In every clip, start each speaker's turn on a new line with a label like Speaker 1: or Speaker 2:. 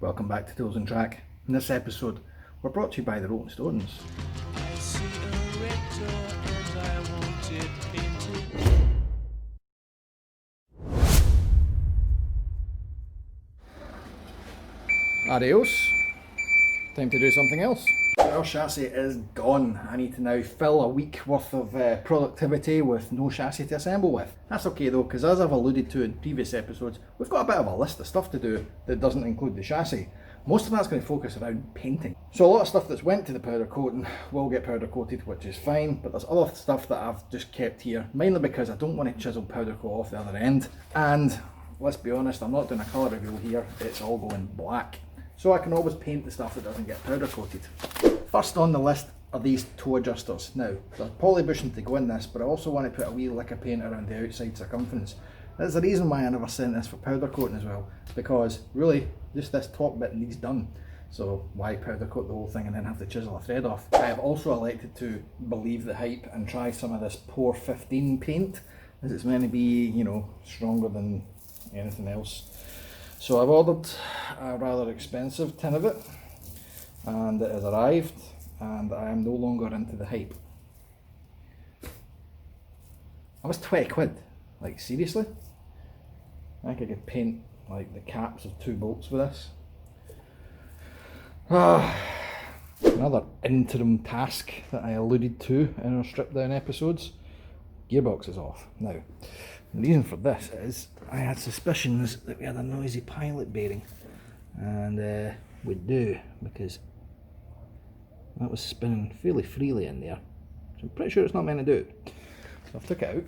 Speaker 1: Welcome back to Tools and Track. In this episode, we're brought to you by the Rolling Stones.
Speaker 2: I see a red door and I want it painted.
Speaker 1: Adios. Time to do something else. Our chassis is gone. I need to now fill a week worth of productivity with no chassis to assemble with. That's okay though, because as I've alluded to in previous episodes, we've got a bit of a list of stuff to do that doesn't include the chassis. Most of that's going to focus around painting. So a lot of stuff that's went to the powder coating will get powder coated, which is fine, but there's other stuff that I've just kept here, mainly because I don't want to chisel powder coat off the other end. And let's be honest, I'm not doing a colour reveal here, it's all going black. So I can always paint the stuff that doesn't get powder coated. First on the list are these toe adjusters. Now, there's polybushing to go in this, but I also want to put a wee lick of paint around the outside circumference. There's a reason why I never sent this for powder coating as well, because really, just this top bit needs done. So why powder coat the whole thing and then have to chisel a thread off? I have also elected to believe the hype and try some of this Pore 15 paint, as it's meant to be, you know, stronger than anything else. So I've ordered a rather expensive tin of it, and it has arrived, and I am no longer into the hype. I was 20 quid, like seriously? I think I could paint like the caps of 2 bolts with this. Another interim task that I alluded to in our strip down episodes. Gearbox is off. Now, the reason for this is I had suspicions that we had a noisy pilot bearing, and we do, because that was spinning fairly freely in there, so I'm pretty sure it's not meant to do it. So I've took it out,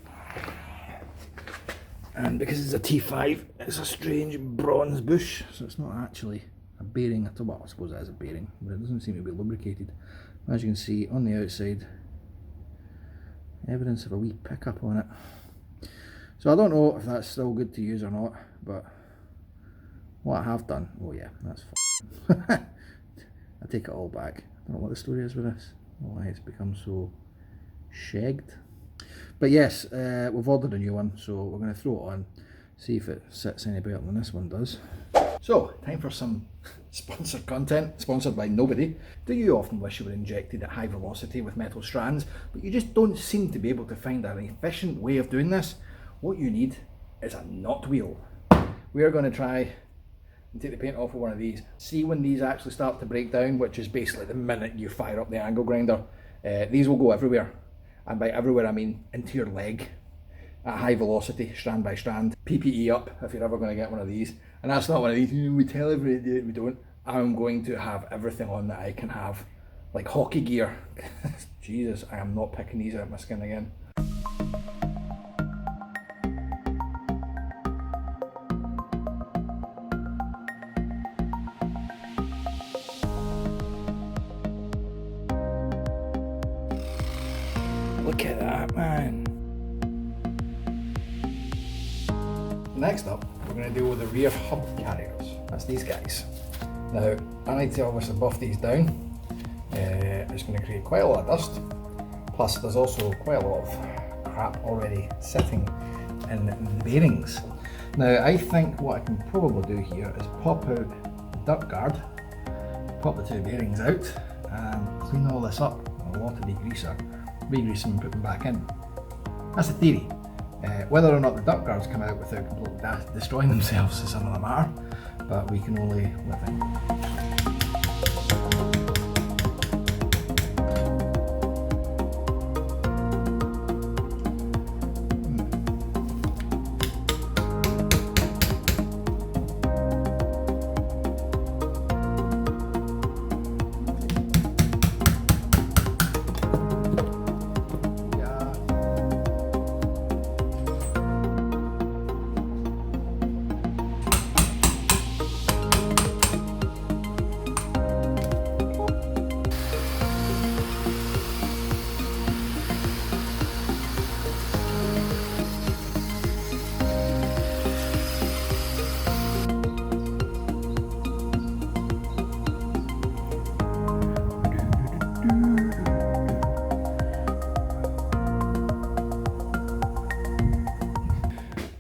Speaker 1: and because it's a T5, it's a strange bronze bush, so it's not actually a bearing at all. Well, I suppose it is a bearing, but it doesn't seem to be lubricated. As you can see on the outside, evidence of a wee pickup on it. So I don't know if that's still good to use or not, but what I have done, oh yeah, that's I take it all back. I don't know what the story is with this, why it's become so shagged. But yes, we've ordered a new one, so we're going to throw it on, see if it sits any better than this one does. So, time for some sponsored content, sponsored by nobody. Do you often wish you were injected at high velocity with metal strands, but you just don't seem to be able to find an efficient way of doing this? What you need is a knot wheel. We are going to try and take the paint off of one of these. See when these actually start to break down, which is basically the minute you fire up the angle grinder. These will go everywhere. And by everywhere I mean into your leg at high velocity, strand by strand. PPE up if you're ever going to get one of these. And that's not one of these, we tell everybody we don't. I'm going to have everything on that I can have. Like hockey gear. Jesus, I am not picking these out of my skin again. Look at that, man. Next up, we're going to deal with the rear hub carriers. That's these guys. Now, I need to obviously buff these down. It's going to create quite a lot of dust. Plus, there's also quite a lot of crap already sitting in the bearings. Now, I think what I can probably do here is pop out the duct guard, pop the 2 bearings out, and clean all this up with a lot of degreaser. Re-grease them and put them back in. That's the theory. Whether or not the duct guards come out without completely destroying themselves is another matter, but we can only live in.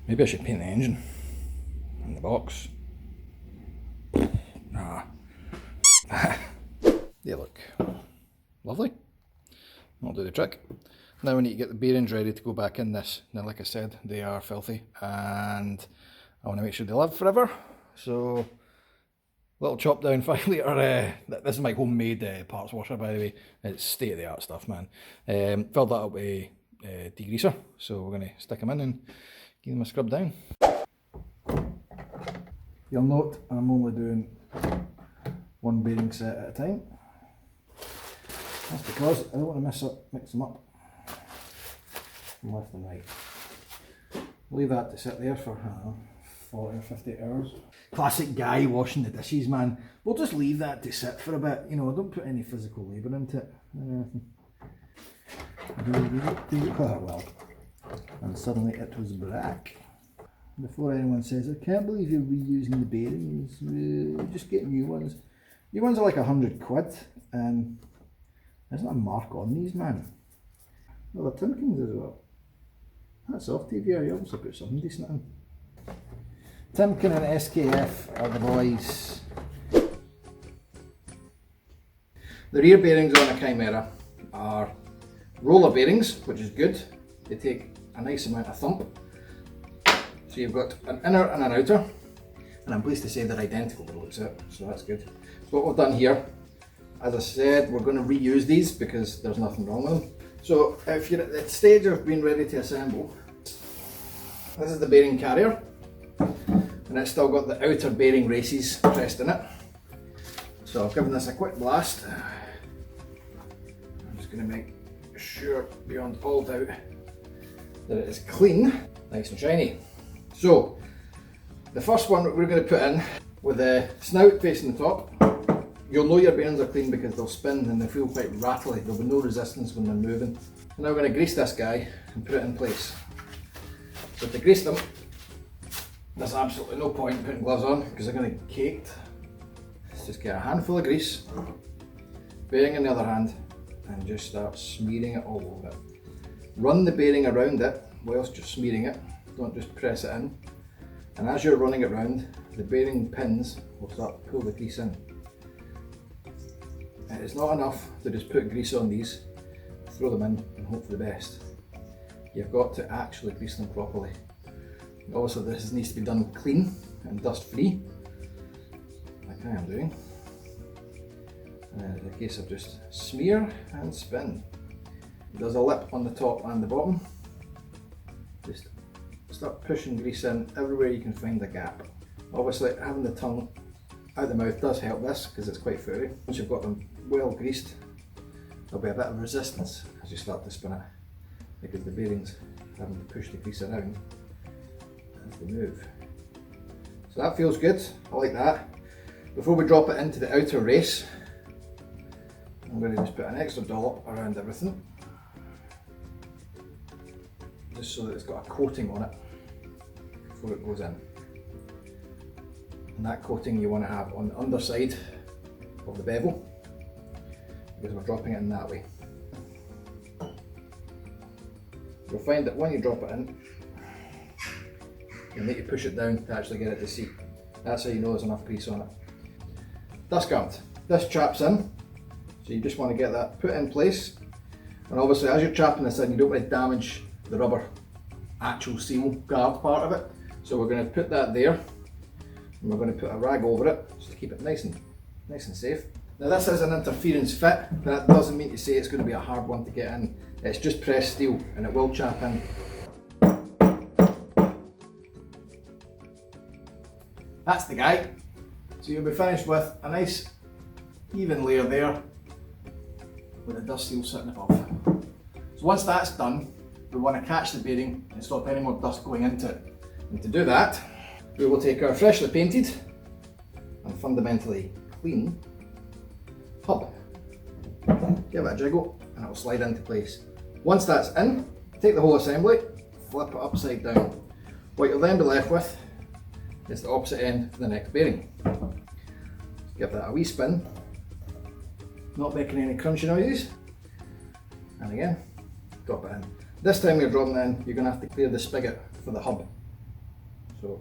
Speaker 1: Maybe I should paint the engine and the box. Nah, They look lovely. That'll do the trick. Now we need to get the bearings ready to go back in this. Now, like I said, they are filthy and I want to make sure they live forever. So, little chop down 5 litre, this is my homemade parts washer, by the way. It's state of the art stuff, man. Filled that up with degreaser. So we're going to stick them in and give them a scrub down. You'll note I'm only doing one bearing set at a time. That's because I don't want to mix them up from left and right. Leave that to sit there for, I don't know, 40 or 50 hours. Classic guy washing the dishes, man. We'll just leave that to sit for a bit, you know, don't put any physical labour into it. Well, and suddenly it was black. Before anyone says, I can't believe you're reusing the bearings, just get new ones. New ones are like £100 and there's not a mark on these, man. Well, they're Timkins as well. That's off TVR, you obviously put something decent in. Timken and SKF are the boys. The rear bearings on a Chimaera are roller bearings, which is good. They take a nice amount of thump. So you've got an inner and an outer, and I'm pleased to say they're identical by the looks of it, so that's good. So what we've done here, as I said, we're going to reuse these because there's nothing wrong with them. So if you're at the stage of being ready to assemble, this is the bearing carrier, and it's still got the outer bearing races pressed in it. So I've given this a quick blast. I'm just going to make sure beyond all doubt that it is clean, nice and shiny. So the first one we're going to put in with the snout facing the top. You'll know your bearings are clean because they'll spin and they feel quite rattly. There'll be no resistance when they're moving. So now we're going to grease this guy and put it in place. So to grease them, there's absolutely no point in putting gloves on because they're going to get caked. Let's just get a handful of grease, bearing in the other hand, and just start smearing it all over it. Run the bearing around it whilst you're smearing it, don't just press it in. And as you're running it round, the bearing pins will start to pull the grease in. And it's not enough to just put grease on these, throw them in and hope for the best. You've got to actually grease them properly. Also, this needs to be done clean and dust free, like I am doing. And in the case of just smear and spin. There's a lip on the top and the bottom. Just start pushing grease in everywhere you can find a gap. Obviously, having the tongue out the mouth does help this because it's quite furry. Once you've got them well greased, there'll be a bit of resistance as you start to spin it because the bearings having to push the grease around as they move. So that feels good, I like that. Before we drop it into the outer race, I'm going to just put an extra dollop around everything, just so that it's got a coating on it before it goes in. And that coating you want to have on the underside of the bevel, because we're dropping it in that way. You'll find that when you drop it in, you'll need to push it down to actually get it to seat. That's how you know there's enough grease on it. Dust guard. This chaps in, so you just want to get that put in place. And obviously as you're chapping this in, you don't want to damage the rubber actual seal guard part of it. So we're going to put that there, and we're going to put a rag over it just to keep it nice and safe. Now this is an interference fit, but that doesn't mean to say it's going to be a hard one to get in. It's just pressed steel and it will chap in. That's the guy. So you'll be finished with a nice even layer there with the dust seal sitting above. So once that's done, we want to catch the bearing and stop any more dust going into it. And to do that, we will take our freshly painted and fundamentally clean hub. Give it a jiggle and it will slide into place. Once that's in, take the whole assembly, flip it upside down. What you'll then be left with is the opposite end for the next bearing. Give that a wee spin, not making any crunchy noises, and again, drop it in. This time you're dropping it in, you're going to have to clear the spigot for the hub. So,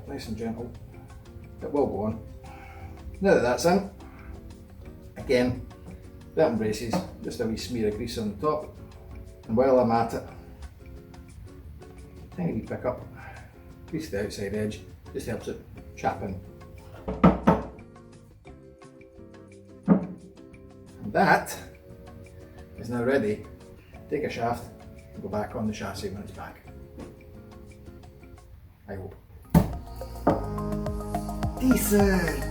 Speaker 1: nice and gentle, it will go on. Now that that's in, again, belt and braces, just a wee smear of grease on the top, and while I'm at it, tiny wee pick up, grease the outside edge, just helps it chap in. And that is now ready. Take a shaft and go back on the chassis when it's back. I hope. Decent!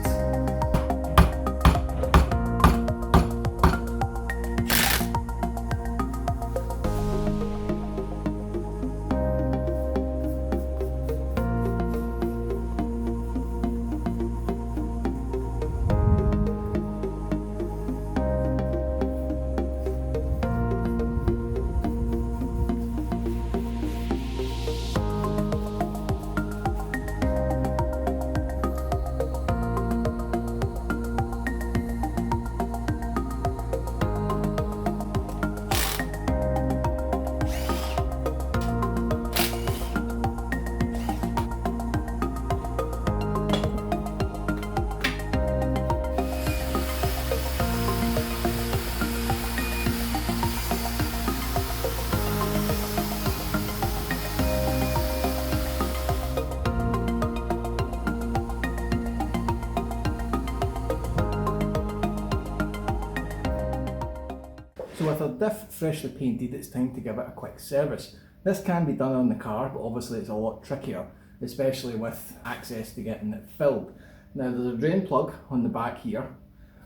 Speaker 1: So with our diff freshly painted, it's time to give it a quick service. This can be done on the car, but obviously it's a lot trickier, especially with access to getting it filled. Now there's a drain plug on the back here,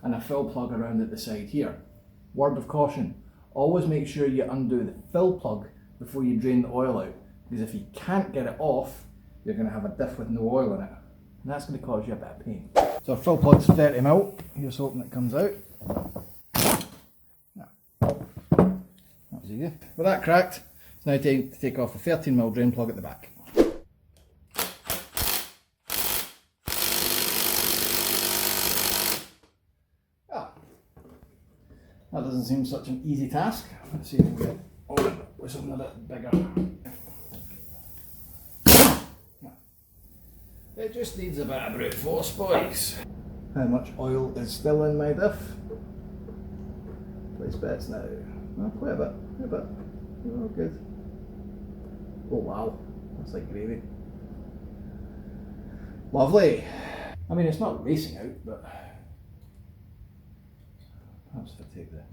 Speaker 1: and a fill plug around at the side here. Word of caution, always make sure you undo the fill plug before you drain the oil out, because if you can't get it off, you're going to have a diff with no oil in it, and that's going to cause you a bit of pain. So our fill plug's 30mm, here's hoping it comes out. Easy. With that cracked, it's now time to take off the 13mm drain plug at the back. That doesn't seem such an easy task. Let's see if we can get on it with something a bit bigger. It just needs a bit of brute force, boys. How much oil is still in my diff? Place bets now. Oh, quite a bit, quite a bit. Oh, good. Oh wow, that's like gravy. Lovely. I mean, it's not racing out, but perhaps if I take the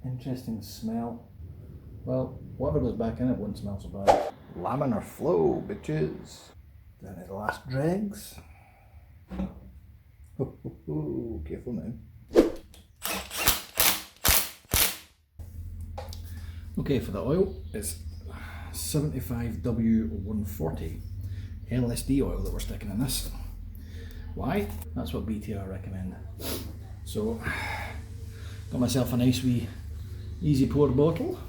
Speaker 1: interesting smell. Well, whatever goes back in it won't smell so bad. Laminar flow, bitches. Down to the last dregs. Oh, careful now. Okay, for the oil, it's 75W140 LSD oil that we're sticking in this. Why? That's what BTR recommend. So, got myself a nice wee easy pour bottle.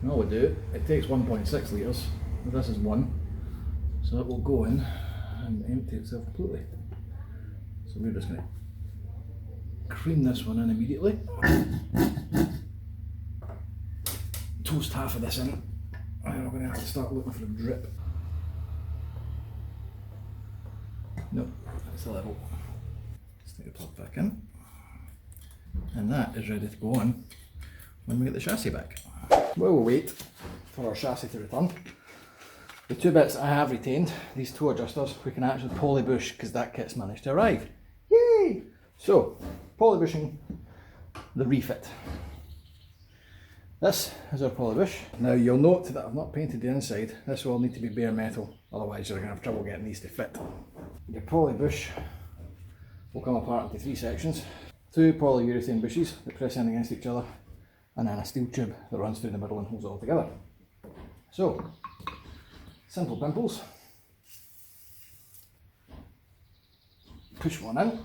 Speaker 1: And all we do, it takes 1.6 litres, but this is 1, so it will go in and empty itself completely. So we're just going to cream this one in immediately. Toast half of this in, and we're going to have to start looking for a drip. Nope, that's the level. Stick the plug back in, and that is ready to go on when we get the chassis back. While we wait for our chassis to return, the two bits I have retained, these toe adjusters, we can actually polybush because that kit's managed to arrive. Yay! So, polybushing the refit. This is our polybush. Now you'll note that I've not painted the inside. This will need to be bare metal, otherwise you're going to have trouble getting these to fit. Your polybush will come apart into 3 sections. 2 polyurethane bushes that press in against each other, and then a steel tube that runs through the middle and holds it all together. So, simple pimples. Push one in,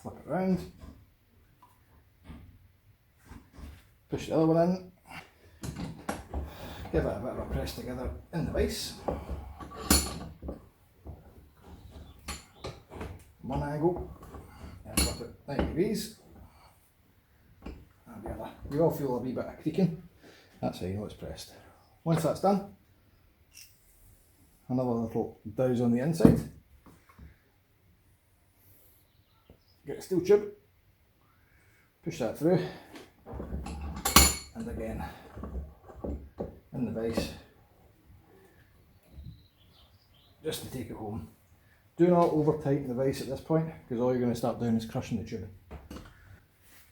Speaker 1: flip it around, push the other one in, give it a bit of a press together in the vise. One angle, and flip it 90 degrees. And the other. You all feel a wee bit of creaking. That's how you know it's pressed. Once that's done, another little douse on the inside. Get a steel tube, push that through, and again in the vise, just to take it home. Do not over tighten the vise at this point, because all you're going to start doing is crushing the tube.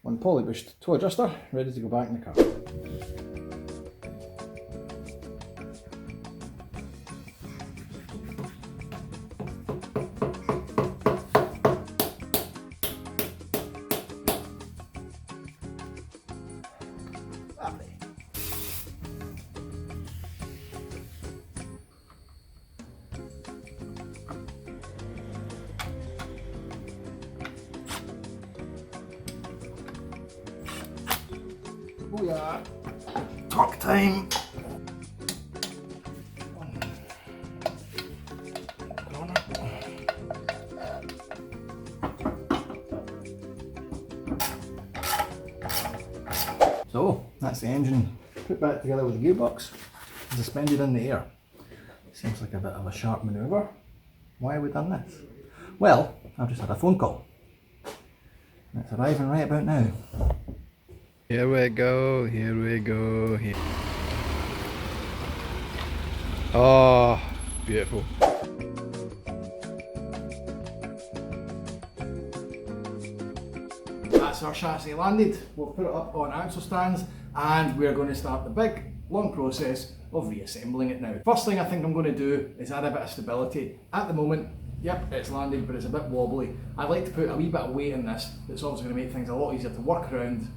Speaker 1: One polybushed toe adjuster, ready to go back in the car. Lovely. Oh yeah, talk time. So that's the engine put back together with the gearbox, suspended in the air. Seems like a bit of a sharp manoeuvre. Why have we done this? Well, I've just had a phone call. It's arriving right about now.
Speaker 3: Here we go, here we go. Here. Oh, beautiful.
Speaker 1: That's our chassis landed. We'll put it up on axle stands and we're going to start the big, long process of reassembling it now. First thing I think I'm going to do is add a bit of stability. At the moment, yep, it's landed, but it's a bit wobbly. I'd like to put a wee bit of weight in this. That's obviously going to make things a lot easier to work around.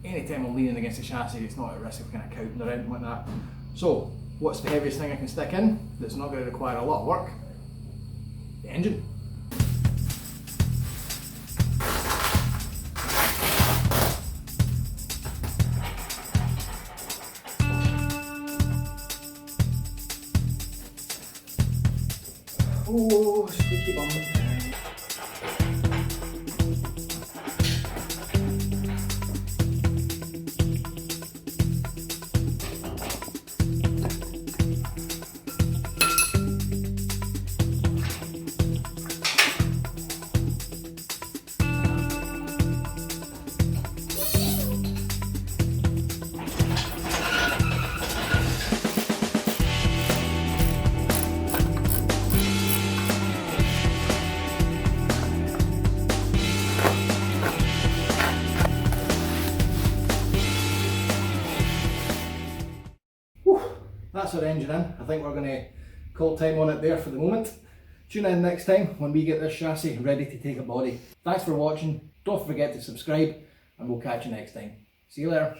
Speaker 1: Anytime I'm leaning against the chassis, it's not at risk of kind of counting or anything like that. So, what's the heaviest thing I can stick in that's not going to require a lot of work? The engine. Oh, squeaky bum. That's our engine in. I think we're going to call time on it there for the moment. Tune in next time when we get this chassis ready to take a body. Thanks for watching. Don't forget to subscribe and we'll catch you next time. See you later.